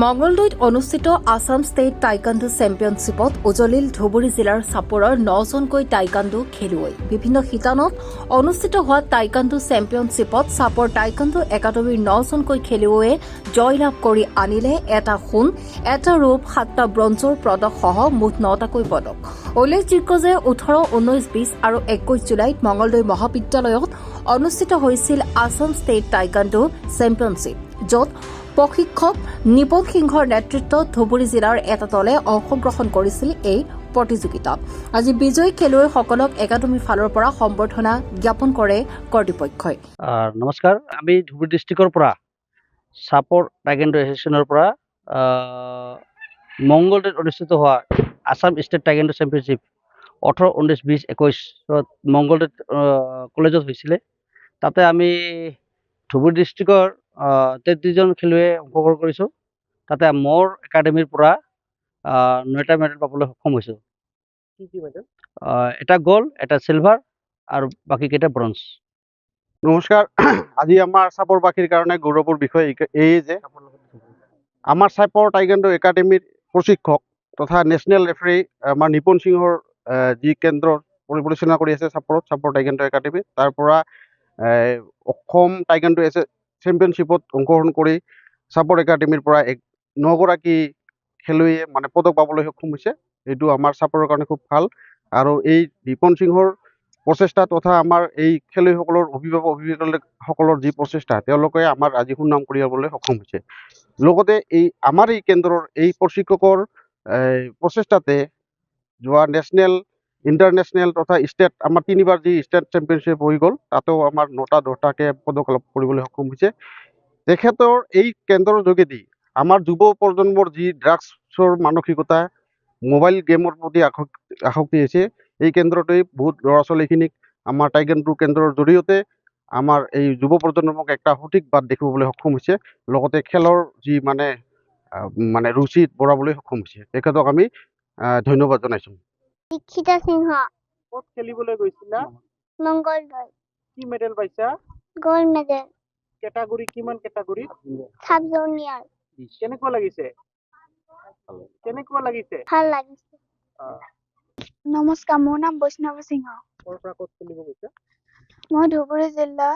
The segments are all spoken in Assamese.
মঙ্গলদৈত অনুষ্ঠিত আসাম ষ্টেট টাইকাণ্ডো চেম্পিয়নশ্বিপত উজলিল ধুবুৰী জিলাৰ চাপৰৰ 9জনকৈ টাইকাণ্ডো খেলুৱৈ বিভিন্ন শিতানত অনুষ্ঠিত হোৱা টাইকাণ্ডো চেম্পিয়নশ্বিপত চাপৰ টাইকাণ্ডো একাডেমীৰ 9জনকৈ খেলুৱৈয়ে জয়লাভ কৰি আনিলে এটা সোণ, এটা ৰূপ, 7টা ব্ৰঞ্জৰ পদকসহ মুঠ 9টাকৈ পদক। উল্লেখযোগ্য যে 18, 19, 20 আৰু 21 জুলাইত মঙ্গলদৈ মহাবিদ্যালয়ত অনুষ্ঠিত হৈছিল আসাম ষ্টেট টাইকাণ্ডো চেম্পিয়নশ্বিপ, য'ত প্ৰশিক্ষক নিপন সিংহৰ নেতৃত্বত ধুবুৰী জিলাৰ এটা দলে অংশগ্ৰহণ কৰিছিল এই প্ৰতিযোগিতাত। আজি বিজয়ী খেলুৱৈসকলক একাডেমীৰ ফালৰ পৰা সম্বৰ্ধনা জ্ঞাপন কৰে কৰ্তৃপক্ষই। নমস্কাৰ, আমি ধুবুৰী ডিষ্ট্ৰিক্টৰ পৰা চাপৰ টাইকাণ্ডো এছ'চিয়েশ্যনৰ পৰা মঙ্গলদৈত অনুষ্ঠিত হোৱা আসাম ষ্টেট টাইকাণ্ডো চেম্পিয়নশ্বিপ 18, 19, 20, 21 মঙ্গলদৈত কলেজত হৈছিলে। তাতে আমি ধুবুৰী ডিষ্ট্ৰিক্টৰ 33জন খেলুৱৈয়ে অংশগ্ৰহণ কৰিছোঁ। তাতে মোৰ একাডেমীৰ পৰা 9টা মেডেল পাবলৈ সক্ষম হৈছোঁ। কি মেডেল? এটা গ'ল্ড, এটা চিলভাৰ আৰু বাকীকেইটা ব্ৰঞ্জ। নমস্কাৰ, আজি আমাৰ চাপৰবাসীৰ কাৰণে গৌৰৱৰ বিষয় এই যে আমাৰ চাপৰ টাইকাণ্ডো একাডেমীৰ প্ৰশিক্ষক তথা নেশ্যনেল ৰেফাৰী আমাৰ নিপন সিংহৰ যি কেন্দ্ৰৰ পৰিচালনা কৰি আছে চাপৰ টাইকাণ্ডো একাডেমী, তাৰ পৰা অসম টাইকাণ্ডো চেম্পিয়নশ্বিপত অংশগ্ৰহণ কৰি চাপৰ একাডেমীৰ পৰা 9গৰাকী খেলুৱৈয়ে পদক পাবলৈ সক্ষম হৈছে। এইটো আমাৰ চাপৰৰ কাৰণে খুব ভাল। আৰু এই নিপন সিংহৰ প্ৰচেষ্টা তথা আমাৰ এই খেলুৱৈসকলৰ অভিভাৱকসকলৰ যি প্ৰচেষ্টা, তেওঁলোকে আমাৰ আজি সুনাম কঢ়িয়াবলৈ সক্ষম হৈছে। লগতে আমাৰ এই কেন্দ্ৰৰ এই প্ৰশিক্ষকৰ প্ৰচেষ্টাতে যোৱা নেশ্যনেল, ইণ্টাৰনেশ্যনেল তথা ষ্টেট আমাৰ 3বাৰ যি ষ্টেট চেম্পিয়নশ্বিপ হৈ গ'ল, তাতেও আমাৰ 9টা 10টাকৈ পদক লাভ কৰিবলৈ সক্ষম হৈছে। তেখেতৰ এই কেন্দ্ৰৰ যোগেদি আমাৰ যুৱ প্ৰজন্মৰ যি ড্ৰাগছৰ মানসিকতা, মোবাইল গেমৰ প্ৰতি আসক্তি হৈছে, এই কেন্দ্ৰটোৱে বহুত ল'ৰা ছোৱালীখিনিক আমাৰ টাইকাণ্ডো কেন্দ্ৰৰ জৰিয়তে আমাৰ এই যুৱ প্ৰজন্মক একটা সঠিক বাট দেখুৱাবলৈ সক্ষম হৈছে। লগতে খেলৰ যি ৰুচি বঢ়াবলৈ সক্ষম হৈছে। তেখেতক আমি ধন্যবাদ জনাইছোঁ। দীক্ষিতা সিংহ। ক'ত খেলিবলৈ গৈছিলা? মঙ্গলদৈ। কি মেডেল পাইছা? Gold medal. কেটাগৰী কিমান কেটাগৰী? Sub junior. কেনেকুৱা লাগিছে? ভাল লাগিছে। নমস্কাৰ, মোৰ নাম বৈষ্ণৱ সিংহ। ক'ৰ পৰা ক'ত খেলিব গৈছা? মই ধুবুৰী জিলা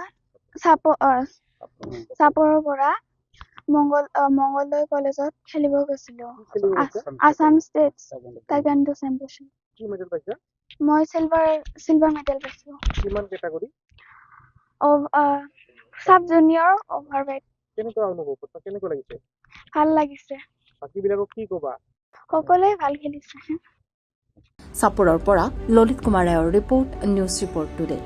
চাপৰৰ পৰা মঙ্গলদৈ কলেজত খেলিব গৈছিলোঁ। Assam state taekwondo championship. কি মেডেল পাইছা? মই চিলভাৰ মেডেল পাইছোঁ। কিমান কেটাগৰী? Sub junior overweight. কেনেকুৱা অনুভৱ? কেনেকুৱা লাগিছে? ভাল লাগিছে। বাকীবিলাকক কি ক'বা? সকলোৱে ভাল খেলিছে। চাপৰৰ পৰা ললিত কুমাৰ ৰায়ৰ ৰিপৰ্ট, নিউজ ৰিপৰ্ট টুডে।